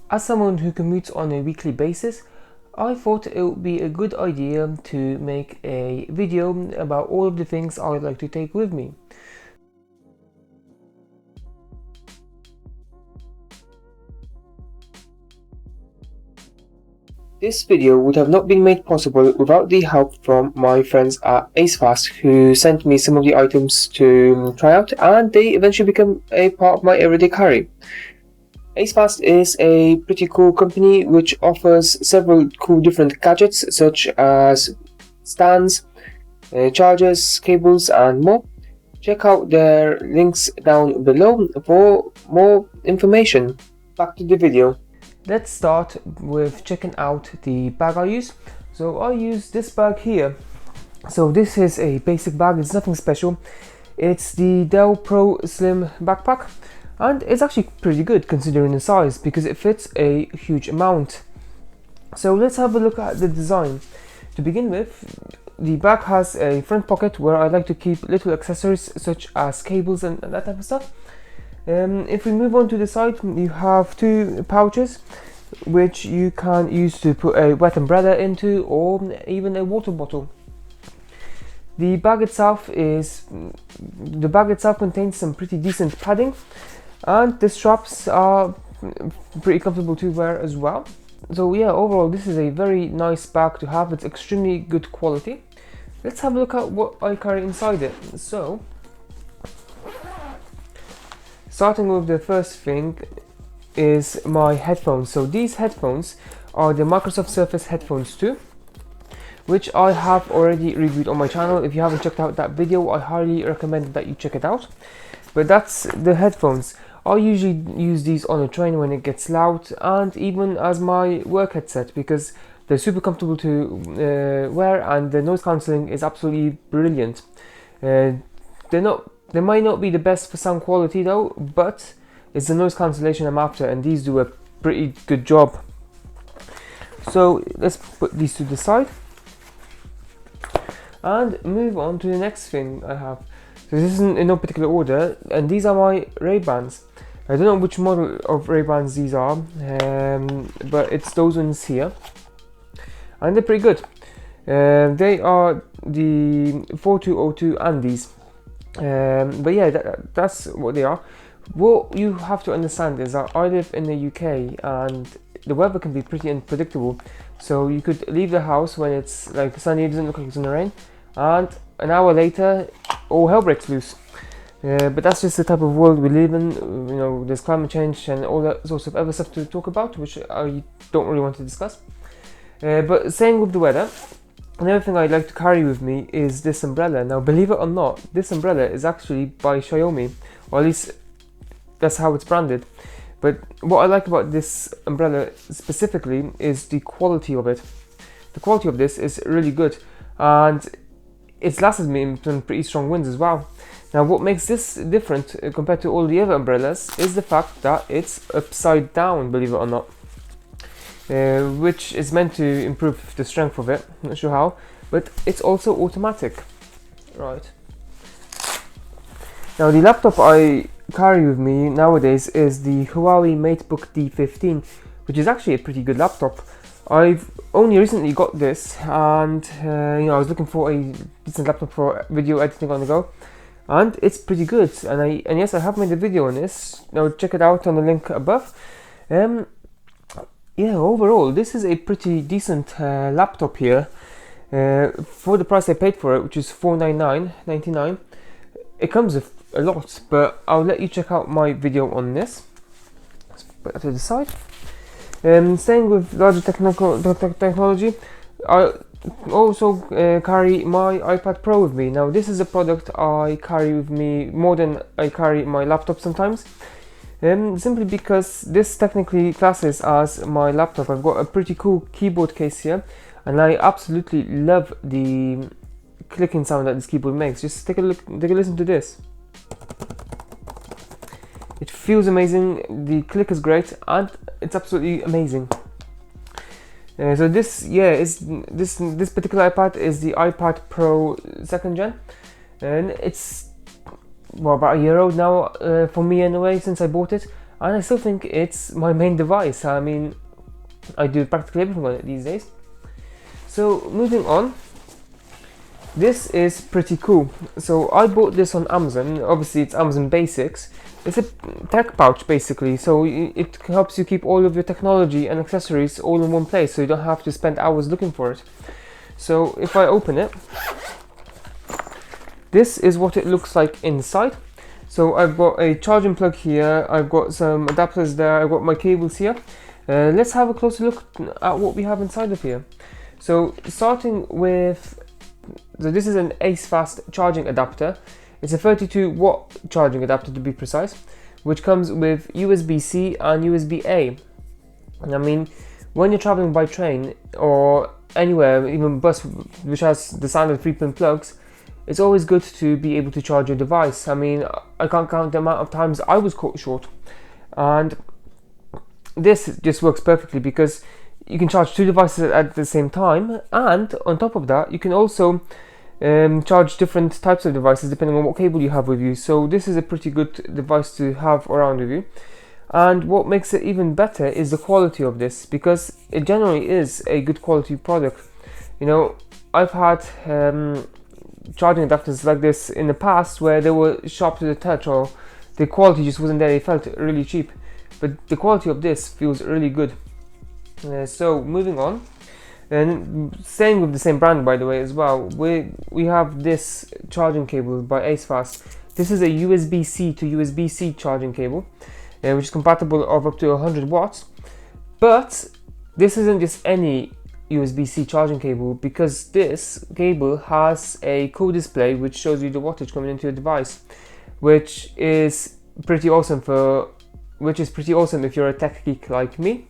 As someone who commutes on a weekly basis, I thought it would be a good idea to make a video about all of the things I would like to take with me. This video would have not been made possible without the help from my friends at AceFast, who sent me some of the items to try out, and they eventually became a part of my everyday carry. AceFast is a pretty cool company which offers several cool different gadgets such as stands, chargers, cables and more. Check out their links down below for more information. Back to the video. Let's start with checking out the bag I use. So I use this bag here. So this is a basic bag, it's nothing special. It's the Dell Pro Slim backpack, and it's actually pretty good considering the size because it fits a huge amount. So let's have a look at the design. To begin with, the bag has a front pocket where I like to keep little accessories such as cables and that type of stuff. If we move on to the side, you have two pouches which you can use to put a wet umbrella into, or even a water bottle. The bag itself contains some pretty decent padding, and the straps are pretty comfortable to wear as well. So yeah, overall this is a very nice bag to have. It's extremely good quality. Let's have a look at what I carry inside it. So starting with the first thing is my headphones. So these headphones are the Microsoft Surface headphones 2, which I have already reviewed on my channel. If you haven't checked out that video, I highly recommend that you check it out. But that's the headphones. I usually use these on a train when it gets loud, and even as my work headset because they're super comfortable to wear, and the noise cancelling is absolutely brilliant. They might not be the best for sound quality though, but it's the noise cancellation I'm after, and these do a pretty good job. So let's put these to the side and move on to the next thing I have. So this isn't in no particular order, and these are my Ray-Bans. I don't know which model of Ray-Bans these are, but it's those ones here, and they're pretty good. They are the 4202 and these. But yeah, that's what they are. What you have to understand is that I live in the UK and the weather can be pretty unpredictable. So you could leave the house when it's like sunny, it doesn't look like it's gonna rain, and an hour later all hell breaks loose. But that's just the type of world we live in. You know, there's climate change and all that sorts of other stuff to talk about, which I don't really want to discuss. But saying with the weather, another thing I'd like to carry with me is this umbrella. Now, believe it or not, this umbrella is actually by Xiaomi, or at least that's how it's branded. But what I like about this umbrella specifically is the quality of it. The quality of this is really good, and it's lasted me in some pretty strong winds as well. Now, what makes this different compared to all the other umbrellas is the fact that it's upside down, believe it or not. Which is meant to improve the strength of it, not sure how, but it's also automatic. Right. Now, the laptop I carry with me nowadays is the Huawei MateBook D15, which is actually a pretty good laptop. I've only recently got this, and I was looking for a decent laptop for video editing on the go, and it's pretty good. And yes, I have made a video on this. Now check it out on the link above. Yeah, overall, this is a pretty decent laptop here. For the price I paid for it, which is $499.99, it comes with a lot, but I'll let you check out my video on this. Let's put that to the side. Staying with Logitech technology, I also carry my iPad Pro with me. Now, this is a product I carry with me more than I carry my laptop sometimes. Simply because this technically classes as my laptop. I've got a pretty cool keyboard case here, and I absolutely love the clicking sound that this keyboard makes. Just take a listen to this. It feels amazing, the click is great, and it's absolutely amazing. So this particular iPad is the iPad Pro 2nd Gen, and it's about a year old now, for me anyway, since I bought it, and I still think it's my main device. I mean, I do practically everything on it these days. So moving on, this is pretty cool. So I bought this on Amazon. Obviously it's Amazon Basics. It's a tech pouch basically, so it helps you keep all of your technology and accessories all in one place, so you don't have to spend hours looking for it. So if I open it, this is what it looks like inside. So I've got a charging plug here, I've got some adapters there, I've got my cables here. Let's have a closer look at what we have inside of here. So starting with, so this is an AceFast charging adapter. It's a 32 watt charging adapter to be precise, which comes with USB-C and USB-A. I mean, when you're traveling by train or anywhere, even bus, which has the standard 3-pin plugs, it's always good to be able to charge your device. I mean, I can't count the amount of times I was caught short, and this just works perfectly because you can charge 2 devices at the same time, and on top of that you can also charge different types of devices depending on what cable you have with you. So this is a pretty good device to have around with you. And what makes it even better is the quality of this, because it generally is a good quality product. You know, I've had charging adapters like this in the past where they were sharp to the touch, or the quality just wasn't there. They felt really cheap, but the quality of this feels really good. So moving on, and staying with the same brand by the way as well, we have this charging cable by AceFast. This is a USB-C to USB-C charging cable, which is compatible of up to 100 watts. But this isn't just any USB-C charging cable, because this cable has a cool display which shows you the wattage coming into your device, which is pretty awesome if you're a tech geek like me.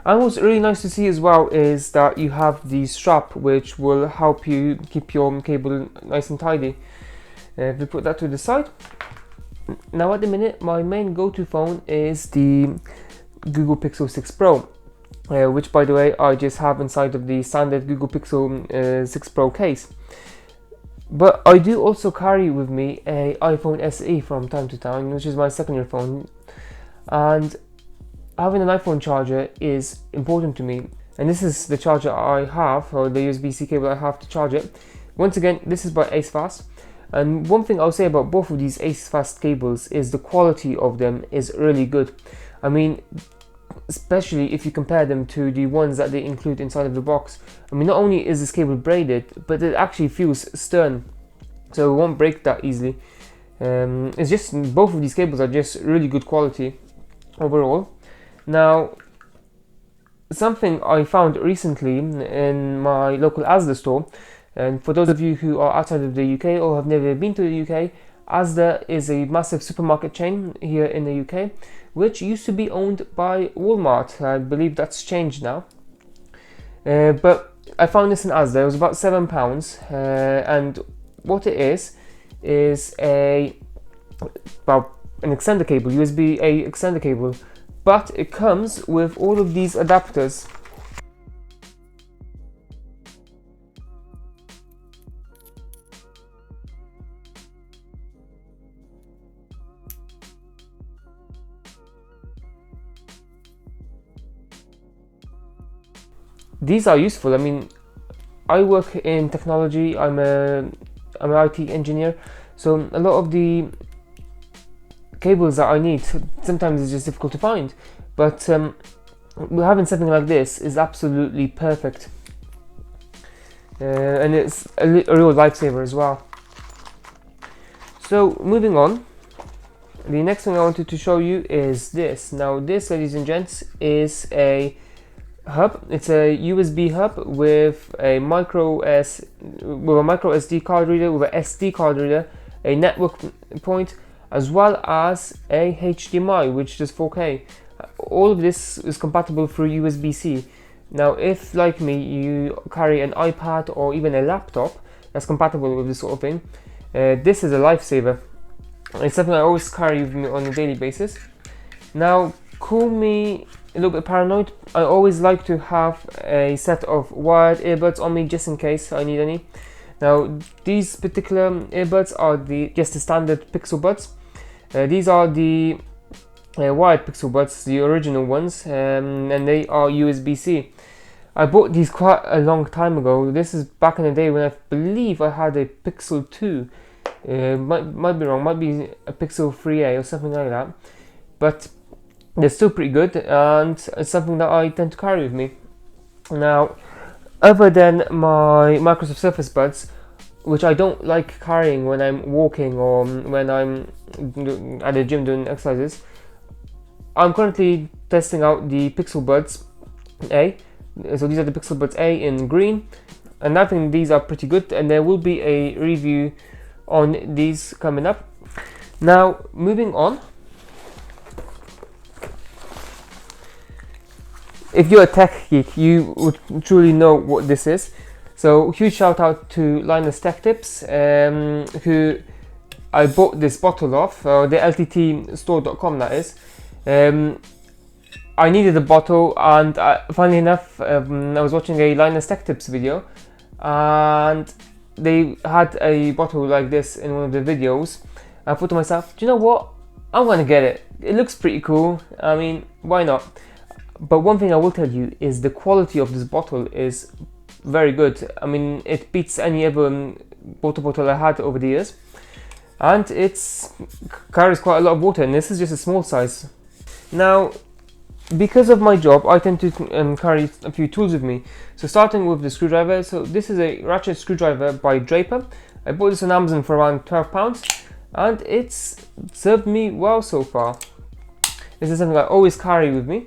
And what's really nice to see as well is that you have the strap which will help you keep your cable nice and tidy. If we put that to the side, now at the minute my main go-to phone is the Google Pixel 6 Pro, which by the way I just have inside of the standard Google Pixel 6 Pro case. But I do also carry with me a iPhone SE from time to time, which is my secondary phone, and having an iPhone charger is important to me, and this is the charger I have, or the USB-C cable I have to charge it. Once again, this is by AceFast, and one thing I'll say about both of these AceFast cables is the quality of them is really good. I mean, especially if you compare them to the ones that they include inside of the box. I mean, not only is this cable braided, but it actually feels stern, so it won't break that easily. It's just, both of these cables are just really good quality overall. Now, something I found recently in my local Asda store, and for those of you who are outside of the UK or have never been to the UK, Asda is a massive supermarket chain here in the UK, which used to be owned by Walmart. I believe that's changed now. But I found this in Asda. It was about £7, and what it is an extender cable, USB-A extender cable. But it comes with all of these adapters. These are useful. I mean, I work in technology. I'm an IT engineer, so a lot of the cables that I need sometimes it's just difficult to find, but having something like this is absolutely perfect, and it's a real lifesaver as well. So moving on, the next thing I wanted to show you is this. Now this, ladies and gents, is a hub. It's a USB hub with a micro SD card reader, with a SD card reader, a network point, as well as a HDMI, which does 4K. All of this is compatible through USB-C. Now, if like me, you carry an iPad or even a laptop that's compatible with this sort of thing, this is a lifesaver. It's something I always carry with me on a daily basis. Now, call me a little bit paranoid. I always like to have a set of wired earbuds on me just in case I need any. Now, these particular earbuds are just the standard Pixel buds. These are the wired Pixel Buds, the original ones, and they are USB-C. I bought these quite a long time ago. This is back in the day when I believe I had a Pixel 2. Might be wrong, might be a Pixel 3a or something like that. But they're still pretty good, and it's something that I tend to carry with me. Now, other than my Microsoft Surface Buds, which I don't like carrying when I'm walking or when I'm at the gym doing exercises, I'm currently testing out the Pixel Buds A. So these are the Pixel Buds A in green, and I think these are pretty good, and there will be a review on these coming up. Now, moving on. If you're a tech geek, you would truly know what this is. So huge shout out to Linus Tech Tips, who I bought this bottle off, the LTT Store.com, that is. I needed a bottle, and funnily enough, I was watching a Linus Tech Tips video, and they had a bottle like this in one of the videos. I thought to myself, do you know what? I'm gonna get it. It looks pretty cool. I mean, why not? But one thing I will tell you is the quality of this bottle is very good. I mean, it beats any other water bottle I had over the years, and it carries quite a lot of water, and this is just a small size. Now, because of my job, I tend to carry a few tools with me. So starting with the screwdriver. So this is a ratchet screwdriver by Draper. I bought this on Amazon for around £12, and it's served me well so far. This is something I always carry with me.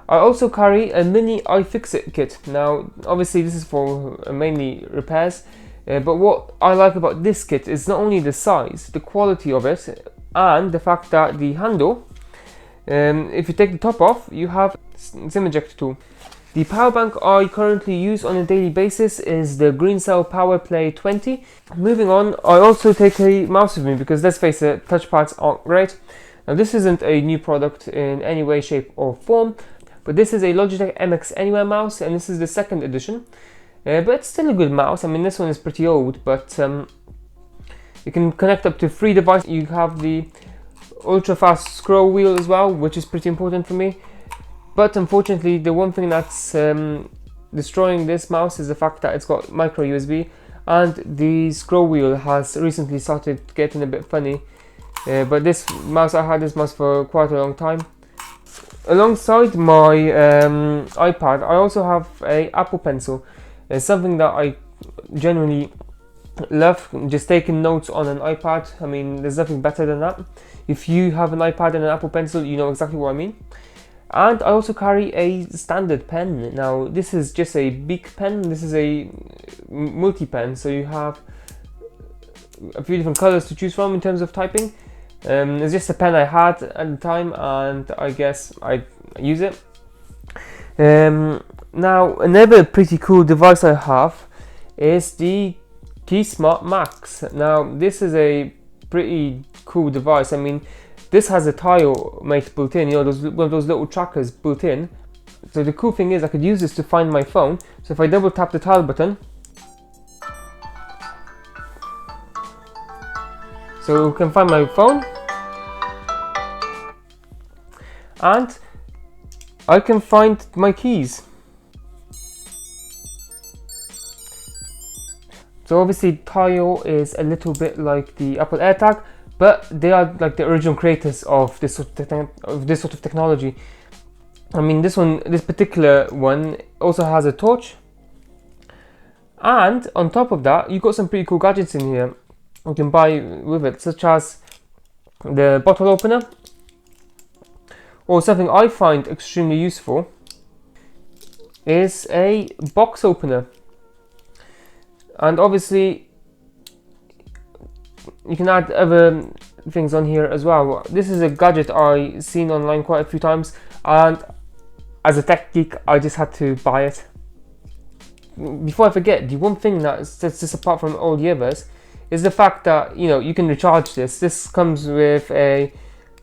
I also carry a mini iFixit kit. Now, obviously this is for mainly repairs, but what I like about this kit is not only the size, the quality of it, and the fact that the handle, if you take the top off, you have SIM ejector tool. The power bank I currently use on a daily basis is the Greencell PowerPlay 20. Moving on, I also take a mouse with me because, let's face it, touchpads aren't great. Now, this isn't a new product in any way, shape or form, but this is a Logitech MX Anywhere mouse, and this is the 2nd edition. But it's still a good mouse. I mean, this one is pretty old, but you can connect up to 3 devices. You have the ultra fast scroll wheel as well, which is pretty important for me. But unfortunately, the one thing that's destroying this mouse is the fact that it's got micro USB, and the scroll wheel has recently started getting a bit funny. But this mouse, I had this mouse for quite a long time. Alongside my iPad, I also have a Apple Pencil. It's something that I genuinely love, just taking notes on an iPad. I mean, there's nothing better than that. If you have an iPad and an Apple Pencil, you know exactly what I mean. And I also carry a standard pen. Now, this is just a big pen. This is a multi-pen, so you have a few different colors to choose from in terms of typing. It's just a pen I had at the time, and I guess I use it. Now, another pretty cool device I have is the T-Smart Max. Now, this is a pretty cool device. I mean, this has a tile mate built in, you know, one of those little trackers built in. So the cool thing is I could use this to find my phone. So if I double tap the tile button, so you can find my phone, and I can find my keys. So obviously Tile is a little bit like the Apple AirTag, but they are like the original creators of this sort of technology. I mean, this particular one also has a torch, and on top of that, you've got some pretty cool gadgets in here you can buy with it, such as the bottle opener, or something I find extremely useful is a box opener. And obviously you can add other things on here as well. This is a gadget I've seen online quite a few times, and as a tech geek I just had to buy it. Before I forget, the one thing that sets this apart from all the others is the fact that, you know, you can recharge this. This comes with a,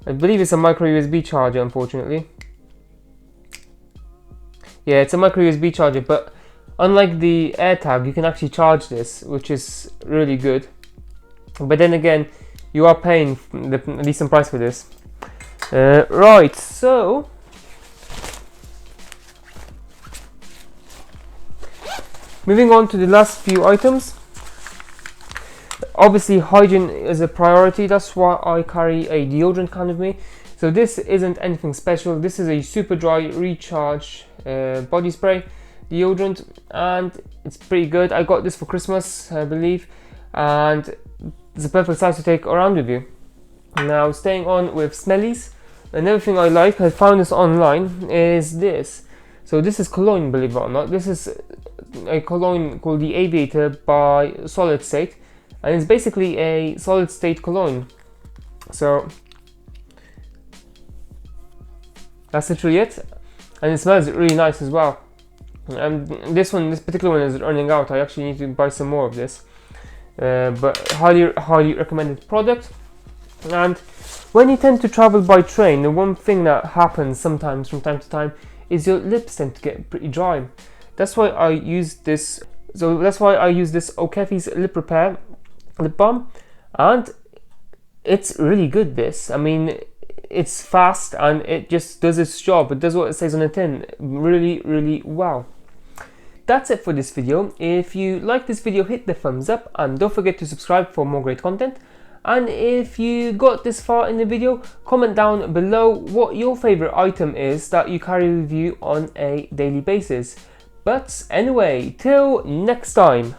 I believe it's a micro USB charger, unfortunately. Yeah, it's a micro USB charger, but unlike the AirTag, you can actually charge this, which is really good. But then again, you are paying a decent price for this. Right, so moving on to the last few items. Obviously hygiene is a priority, that's why I carry a deodorant can with me. So this isn't anything special, this is a super dry recharge body spray deodorant, and it's pretty good. I got this for Christmas, I believe, and it's a perfect size to take around with you. Now, staying on with smellies, another thing I like, I found this online, is this. So this is cologne, believe it or not. This is a cologne called the Aviator by Solid State, and it's basically a solid state cologne. So that's literally it, and it smells really nice as well. And this particular one is running out. I actually need to buy some more of this, but highly recommended product. And when you tend to travel by train, the one thing that happens sometimes from time to time is your lips tend to get pretty dry. That's why I use this. So that's why I use this Okeffi's Lip Repair lip balm, and it's really good. This, I mean, it's fast and it just does its job. It does what it says on the tin really well. That's it for this video. If you like this video, hit the thumbs up and don't forget to subscribe for more great content. And if you got this far in the video, comment down below what your favorite item is that you carry with you on a daily basis. But anyway, till next time.